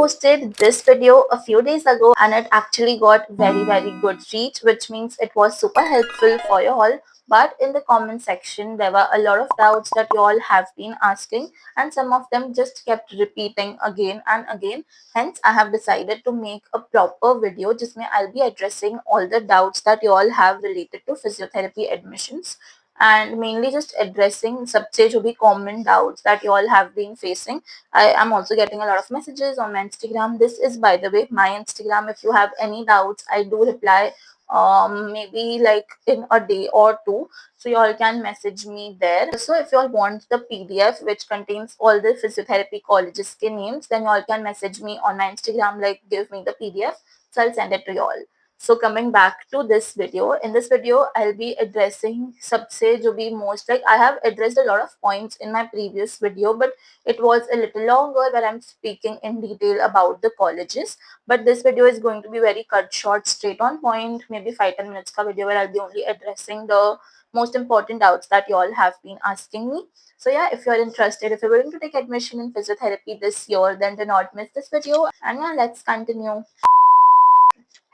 posted this video a few days ago and it actually got very good reach, which means it was super helpful for you all. But in the comment section, there were a lot of doubts that you all have been asking, and some of them just kept repeating again and again. Hence, I have decided to make a proper video जिसमें I'll be addressing all the doubts that you all have related to physiotherapy admissions, and mainly just addressing सबसे जो भी common doubts that you all have been facing. I am also getting a lot of messages on my Instagram. This is, by the way, my Instagram. If you have any doubts, I do reply maybe like in a day or two. So you all can message me there. So if you all want the PDF which contains all the physiotherapy colleges ke names, then you all can message me on my Instagram, like give me the PDF. So I'll send it to you all. So coming back to this video, in this video I'll be addressing सबसे जो भी most, like I have addressed a lot of points in my previous video, but it was a little longer where I'm speaking in detail about the colleges. But this video is going to be very cut short, straight on point, maybe 5-10 minutes ka video where I'll be only addressing the most important doubts that you all have been asking me. So yeah, if you're interested, if you're willing to take admission in physiotherapy this year, then do not miss this video. And yeah, let's continue.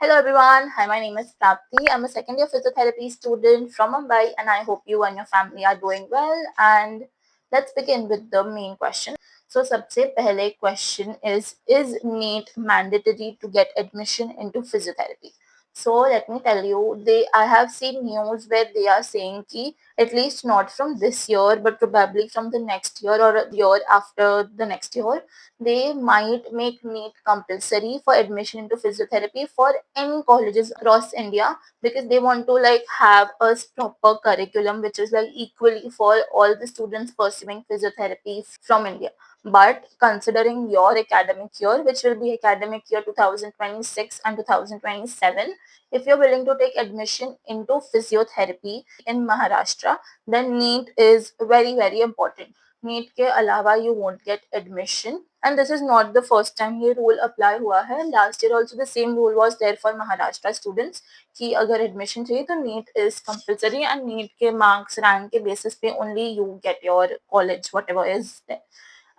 Hello everyone, hi, my name is Prapti. I'm a second year physiotherapy student from Mumbai and I hope you and your family are doing well. And let's begin with the main question. So सबसे पहले question is NEET mandatory to get admission into physiotherapy? So let me tell you, I have seen news where they are saying कि at least not from this year, but probably from the next year or a year after the next year, they might make NEET compulsory for admission into physiotherapy for any colleges across India, because they want to like have a proper curriculum which is like equally for all the students pursuing physiotherapy from India. But considering your academic year, which will be academic year 2026 and 2027, if you're willing to take admission into physiotherapy in Maharashtra, then NEET is very important. NEET के अलावा you won't get admission, and this is not the first time ये rule apply हुआ है. Last year also the same rule was there for Maharashtra students कि अगर admission चाहिए तो NEET is compulsory, and NEET के marks rank के basis पे only you get your college whatever is there.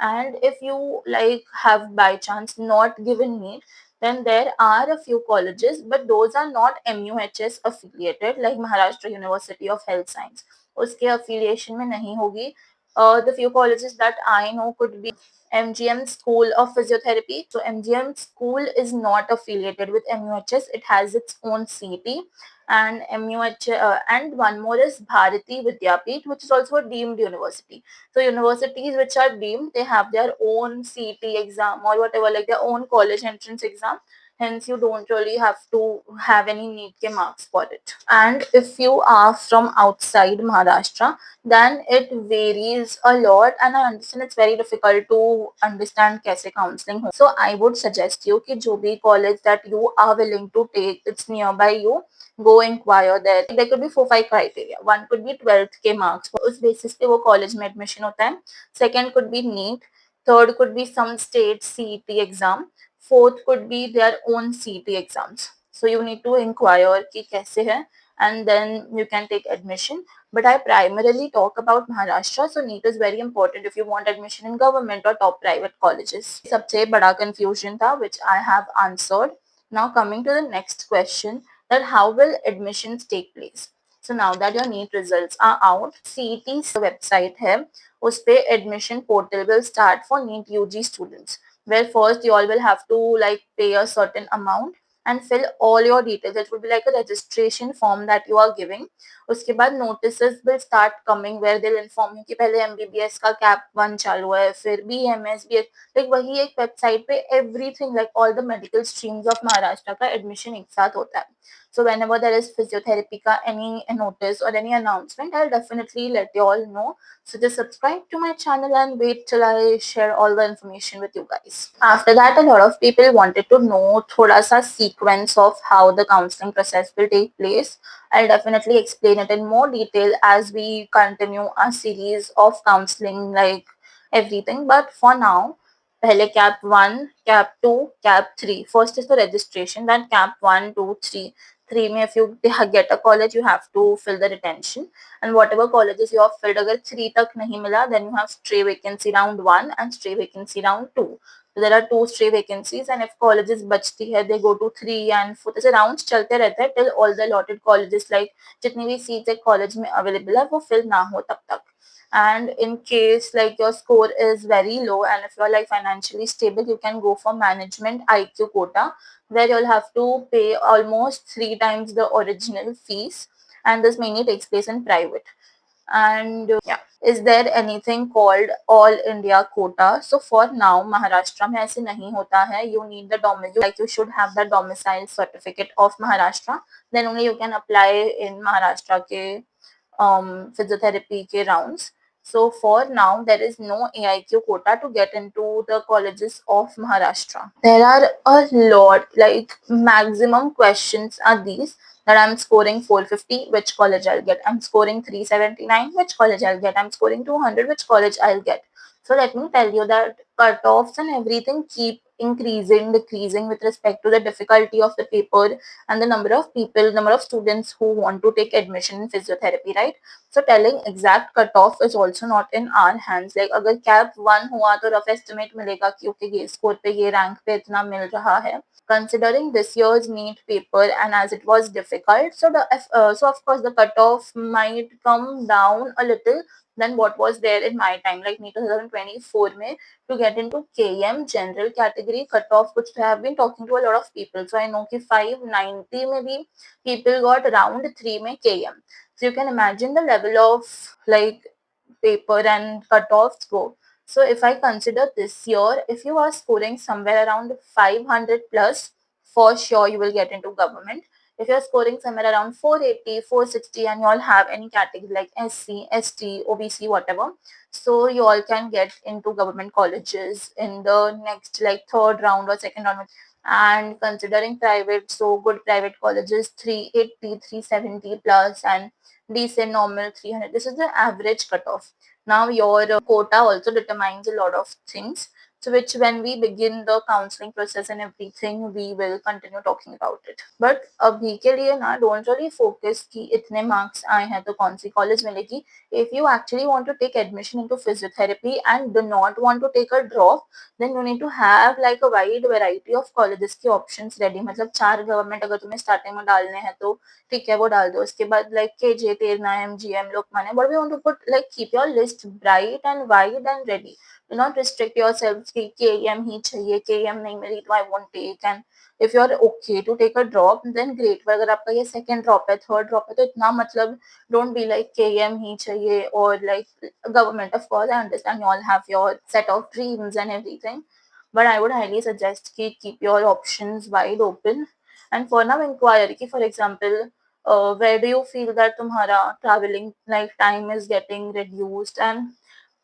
And if you like have by chance not given NEET, then there are a few colleges, but those are not MUHS affiliated, like Maharashtra University of Health Science. उसके affiliation में नहीं होगी. The few colleges that I know could be MGM School of Physiotherapy. So MGM School is not affiliated with MUHS. It has its own CET, and and one more is Bharati Vidyapeeth, which is also a deemed university. So universities which are deemed, they have their own CET exam or whatever, like their own college entrance exam. Hence, you don't really have to have any NEET ke marks for it. And if you are from outside Maharashtra, then it varies a lot, and I understand it's very difficult to understand कैसे counseling हो. So I would suggest you कि जो भी college that you are willing to take, it's nearby you, go inquire there. There could be 4-5 criteria. One could be 12th के marks, उस basis पे वो college में admission होता है. Second could be NEET. Third could be some state CET exam. Fourth could be their own CET exams. So you need to inquire कि कैसे है, and then you can take admission. But I primarily talk about Maharashtra, so NEET is very important if you want admission in government or top private colleges. सबसे बड़ा confusion था, which I have answered. Now coming to the next question, that how will admissions take place? So now that your NEET results are out, CET's website है, उस पे admission portal will start for NEET UG students, where first you all will have to like pay a certain amount and fill all your details. It will be like a registration form that you are giving. उसके बाद notices will start coming where they'll inform you कि पहले MBBS का cap 1 चालू है, फिर BMS, BS, like वही एक website पे everything, like all the medical streams of Maharashtra का admission एक साथ होता है. So whenever there is physiotherapy ka any notice or any announcement, I'll definitely let you all know. So just subscribe to my channel and wait till I share all the information with you guys. After that, a lot of people wanted to know thoda sa sequence of how the counseling process will take place. I'll definitely explain it in more detail as we continue our series of counseling, like everything. But for now, पहले cap 1, cap 2, cap 3. First is the registration, then cap 1, 2, 3. 3 में if you get a college, you have to fill the retention, and whatever colleges you have filled, अगर 3 तक नहीं मिला, then you have stray vacancy round 1 and stray vacancy round 2. there are two stray vacancies, and if colleges बचती है they go to 3 and 4, जैसे rounds चलते रहते हैं till all the allotted colleges, like जितनी भी seats एक college में available है वो fill ना हो तब तक. And in case like your score is very low and if you're like financially stable, you can go for management IQ quota, where you'll have to pay almost 3 times the original fees, and this mainly takes place in private. And yeah, is there anything called all India quota? So for now Maharashtra में ऐसे नहीं होता है. You need the domicile, like you should have the domicile certificate of Maharashtra, then only you can apply in Maharashtra के physiotherapy के rounds. So for now, there is no AIQ quota to get into the colleges of Maharashtra. There are a lot, like maximum questions are these, that I'm scoring 450, which college I'll get. I'm scoring 379, which college I'll get. I'm scoring 200, which college I'll get. So let me tell you that cutoffs and everything keep increasing, decreasing with respect to the difficulty of the paper and the number of people, number of students who want to take admission in physiotherapy, right? So telling exact cutoff is also not in our hands. Like अगर cap 1 हुआ तो rough estimate मिलेगा कि okay ये score पे ये rank पे इतना मिल रहा है. Considering this year's NEET paper and as it was difficult, so so of course the cutoff might come down a little than what was there in my time, like NEET 2024 में, to get into KM general category cutoff, which I have been talking to a lot of people. So I know कि 590 में भी people got round 3 में KM. So you can imagine the level of like paper and cutoffs go. So if I consider this year, if you are scoring somewhere around 500 plus, for sure you will get into government. If you're scoring somewhere around 480, 460, and you all have any category like SC, ST, OBC, whatever, so you all can get into government colleges in the next like third round or second round. And considering private, so good private colleges 380, 370 plus, and decent normal 300. This is the average cutoff. Now your quota also determines a lot of things, so which when we begin the counseling process and everything, we will continue talking about it. But अभी के लिए ना don't really focus कि इतने marks आए हैं तो कौन सी college मिलेगी. If you actually want to take admission into physiotherapy and do not want to take a drop, then you need to have like a wide variety of colleges के options ready. मतलब 4 government अगर तुम्हें starting में डालने हैं तो ठीक है वो डाल दो. उसके बाद like KJ, Terna, MGM, Lokmanya, what we want to put, like keep your list bright and wide and ready. Do not restrict yourself कि KM ही चाहिए, KM नहीं मिली तो I won't take. And if you are okay to take a drop, then great. पर अगर आपका ये second drop है, third drop है, तो इतना मतलब don't be like KM ही चाहिए or like government. Of course I understand you all have your set of dreams and everything, but I would highly suggest कि keep your options wide open. And for now inquiry कि for example where do you feel that तुम्हारा traveling like time is getting reduced, and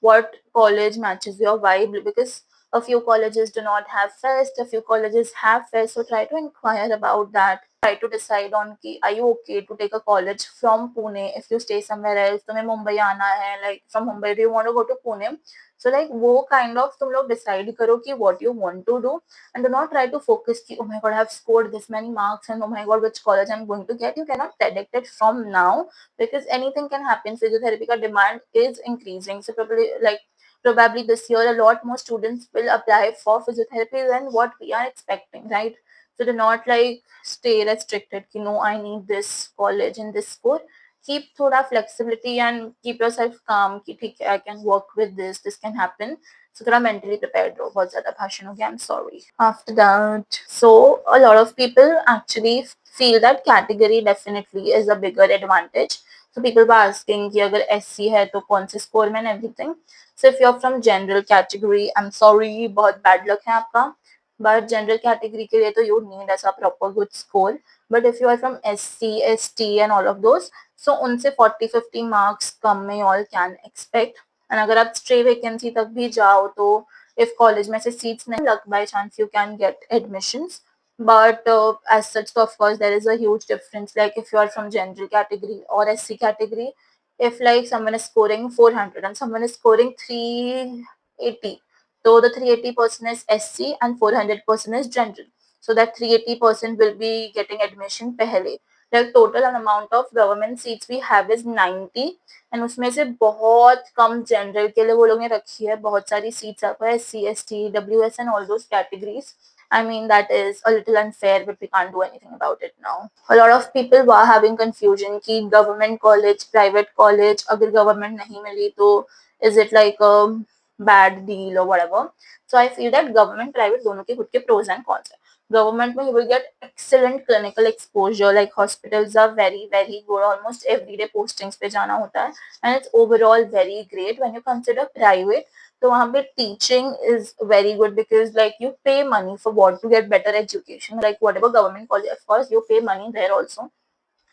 what college matches your vibe, because a few colleges do not have fest, a few colleges have fest, so try to inquire about that. Try to decide on ki are you okay to take a college from Pune if you stay somewhere else. तुम्हें मुंबई आना है, like from Mumbai do you want to go to Pune, so like वो kind of तुम लोग decide करो कि what you want to do, and do not try to focus ki oh my god I have scored this many marks and oh my god which college I'm going to get. You cannot predict it from now because anything can happen. Physiotherapy ka demand is increasing, so probably this year a lot more students will apply for physiotherapy than what we are expecting, right? So do not like stay restricted ki no I need this college in this score. Keep thoda flexibility and keep yourself calm कि ठीक है I can work with this can happen. So थोड़ा mentally prepared रहो. बहुत ज़्यादा भाषण हो गया, I'm sorry. After that, so a lot of people actually feel that category definitely is a bigger advantage. So people were asking कि अगर SC है तो कौन से score में and everything. So if you're from general category, I'm sorry, बहुत bad luck है आपका. But general category के लिए तो you need ऐसा proper good score. But if you are from SC, ST and all of those, so उनसे 40-50 marks कम में all can expect. And अगर आप stray vacancy तक भी जाओ तो if college में से seats नहीं luck by chance you can get admissions. But as such, so of course there is a huge difference. Like if you are from general category or SC category, if like someone is scoring 400 and someone is scoring 380, so the 380% is SC and 400% is general. So that 380% will be getting admission pehle. like total amount of government seats we have is 90 and उसमें से बहुत कम general के लिए वो लोग ने रखी है, बहुत सारी सीट्स आपको SC, ST, WS and all those categories. I mean that is a little unfair but we can't do anything about it now. A lot of people were having confusion कि government college, private college, अगर government नहीं मिली तो is it like a bad deal or whatever. So I feel that government, private दोनों के खुद के pros and cons है. Government में you will get excellent clinical exposure, like hospitals are very good, almost everyday postings पे जाना होता है and it's overall very great. When you consider private, तो वहाँ पे teaching is very good because like you pay money for what, to get better education, like whatever government college, of course you pay money there also,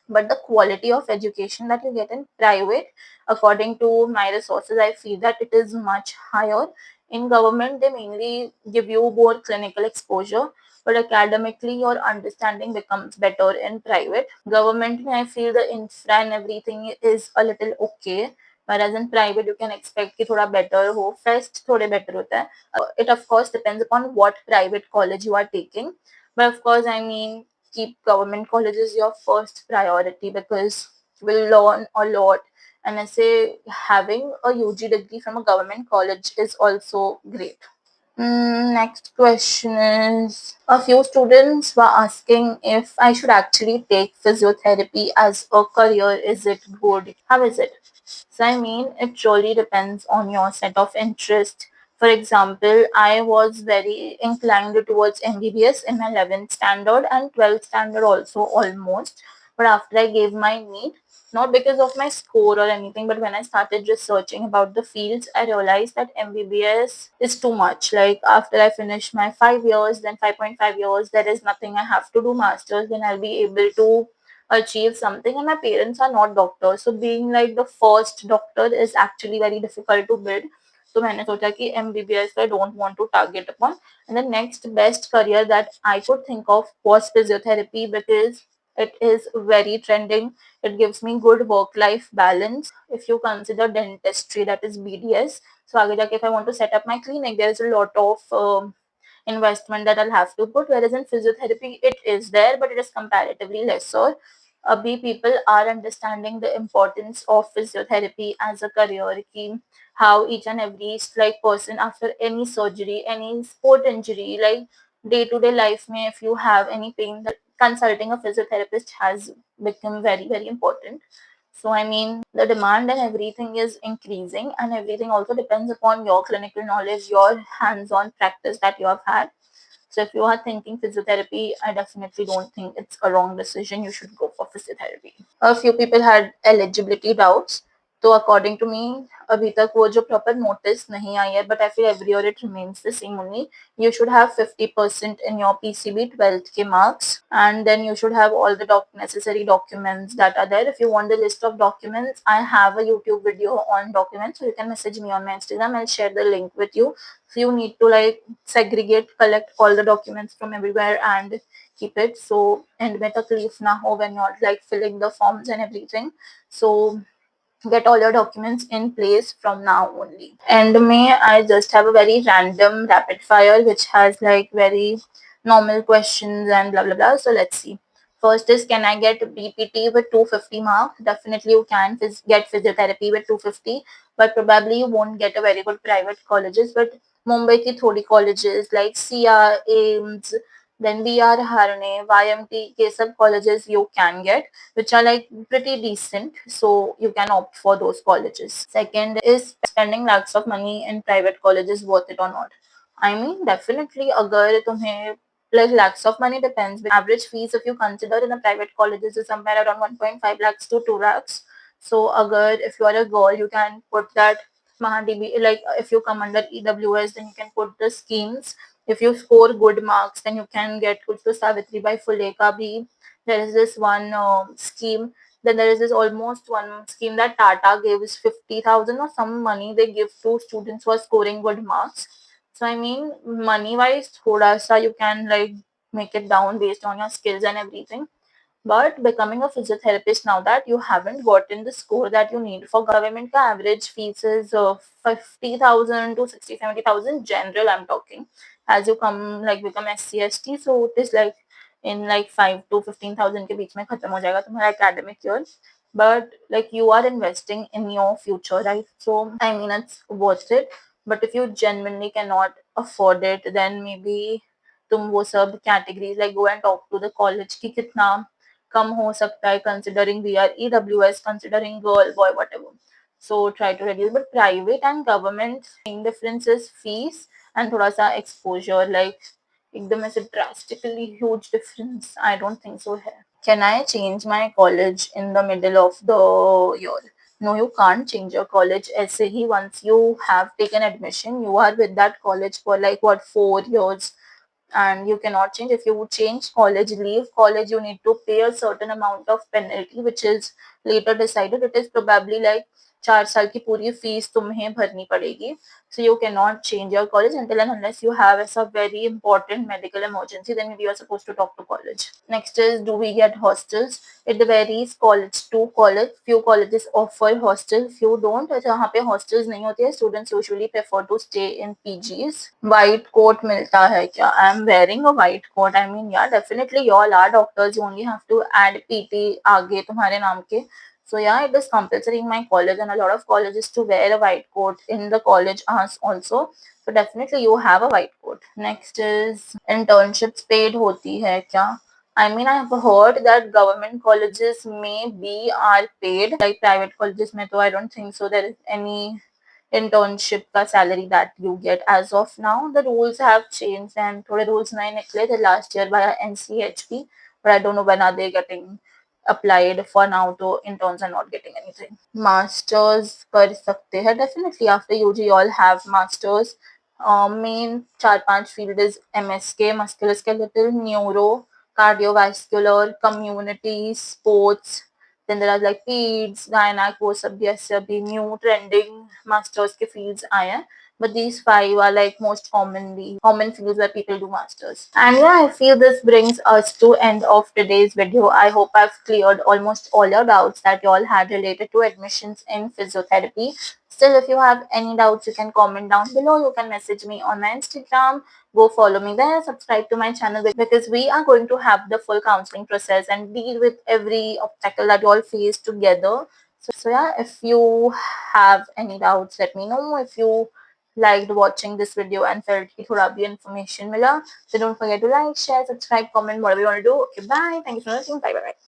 but the quality of education that you get in private, according to my resources, I feel that it is much higher. In government they mainly give you more clinical exposure, but academically your understanding becomes better in private. Government I feel the infra and everything is a little okay, whereas in private you can expect कि थोड़ा better हो, fest थोड़े better होता है. It of course depends upon what private college you are taking, but of course I mean keep government colleges your first priority because we'll learn a lot. And I say having a UG degree from a government college is also great. Next question is, a few students were asking if I should actually take physiotherapy as a career. Is it good? How is it? So I mean, it really depends on your set of interest. For example, I was very inclined towards MBBS in my 11th standard and 12th standard also almost. But after I gave my NEET, not because of my score or anything, but when I started researching about the fields, I realized that MBBS is too much. Like after I finish my 5 years, then 5.5 years, there is nothing I have to do masters, then I'll be able to achieve something. And my parents are not doctors, so being like the first doctor is actually very difficult to build. तो मैंने सोचा कि MBBS I don't want to target upon, and the next best career that I could think of was physiotherapy because it is very trending. It gives me good work-life balance. If you consider dentistry, that is BDS, so आगे जाके if I want to set up my clinic, there is a lot of investment that I'll have to put. Whereas in physiotherapy, it is there, but it is comparatively lesser. Abhi people are understanding the importance of physiotherapy as a career. Ki how each and every like person after any surgery, any sport injury, like day to day life, may if you have any pain, that consulting a physiotherapist has become very important. So I mean the demand and everything is increasing, and everything also depends upon your clinical knowledge, your hands-on practice that you have had. So if you are thinking physiotherapy, I definitely don't think it's a wrong decision. You should go for physiotherapy. A few people had eligibility doubts. तो according to me अभी तक वो जो proper notice नहीं आई है, but I feel every year it remains the same only. You should have 50% in your PCB 12th K marks, and then you should have all the necessary documents that are there. If you want the list of documents, I have a YouTube video on documents, so you can message me on my Instagram. I'll share the link with you. So you need to like segregate, collect all the documents from everywhere and keep it. So end में तकलीफ ना हो when you're like filling the forms and everything. So get all your documents in place from now only. And may I just have a very random rapid fire which has like very normal questions and blah blah blah. So let's see. First is, can I get BPT with 250 marks? Definitely you can get physiotherapy with 250, but probably you won't get a very good private colleges. But Mumbai ki thodi colleges like CR, AIMS, then BR Harane, YMT, के सब colleges you can get, which are like pretty decent, so you can opt for those colleges. Second is, spending lakhs of money in private colleges worth it or not? I mean definitely अगर तुम्हें like lakhs of money, depends, but average fees if you consider in a private colleges is somewhere around 1.5 lakhs to 2 lakhs. So agar if you are a girl, you can put that MahaDB, like if you come under EWS, then you can put the schemes. If you score good marks, then you can get Kuch to Savitri by Phule ka bhi. There is this one scheme. Then there is this almost one scheme that Tata gives 50,000 or some money they give to students who are scoring good marks. So I mean, money wise, thoda sa you can like make it down based on your skills and everything. But becoming a physiotherapist, now that you haven't gotten the score that you need for government, the average fees is 50,000 to 60, 70,000 general. I'm talking as you come like become SC ST, so it is like in like 5 to 15,000 के बीच में खत्म हो जाएगा तुम्हारा academic year, but like you are investing in your future, right? So I mean it's worth it. But if you genuinely cannot afford it, then maybe तुम वो सब categories like go and talk to the college कि कितना कम हो सकता है, considering we are EWS, considering girl boy whatever. So try to reduce. But private and government main difference is fees and थोड़ा सा exposure, like एकदम ऐसे drastically huge difference I don't think so है. Can I change my college in the middle of the year? No, you can't change your college. ऐसे ही once you have taken admission, you are with that college for like what 4 years, and you cannot change. If you change college, leave college, you need to pay a certain amount of penalty, which is later decided. It is probably like 4 साल की पूरी fees तुम्हें भरनी पड़ेगी. So you cannot change your college until and unless you have a very important medical emergency, then maybe you are supposed to talk to college. Next is, do we get hostels? It varies college to college. Few colleges offer hostel, few don't. जहाँ पे hostels नहीं होती है, students usually prefer to stay in PGs. White coat मिलता है क्या? I am wearing a white coat. I mean, yeah, definitely you all are doctors. You only have to add PT आगे तुम्हारे नाम के. So yeah, it is compulsory in my college and a lot of colleges to wear a white coat in the college hours also. So definitely you have a white coat. Next is internships paid होती है क्या? I mean, I have heard that government colleges may be are paid, like private colleges में तो I don't think so there is any internship का salary that you get as of now. The rules have changed and थोड़े rules नए निकले थे last year by NCHP, but I don't know when are they getting applied. For now तो interns are not getting anything. Masters कर सकते हैं definitely after UG all have masters. Main 4-5 field is MSK, musculoskeletal, neuro, cardiovascular, community, sports. Then there are like peds, gynac, वो सब भी ऐसे अभी new trending masters के fields आए हैं. But these 5 are like most common fields where people do masters. And yeah, I feel this brings us to end of today's video. I hope I've cleared almost all your doubts that you all had related to admissions in physiotherapy. Still, if you have any doubts, you can comment down below. You can message me on my Instagram. Go follow me there. Subscribe to my channel because we are going to have the full counseling process and deal with every obstacle that you all face together. So yeah, if you have any doubts, let me know. If you liked watching this video and felt कि थोड़ा भी information मिला, so don't forget to like, share, subscribe, comment, whatever you want to do. Okay, bye. Thank you for watching. Bye bye.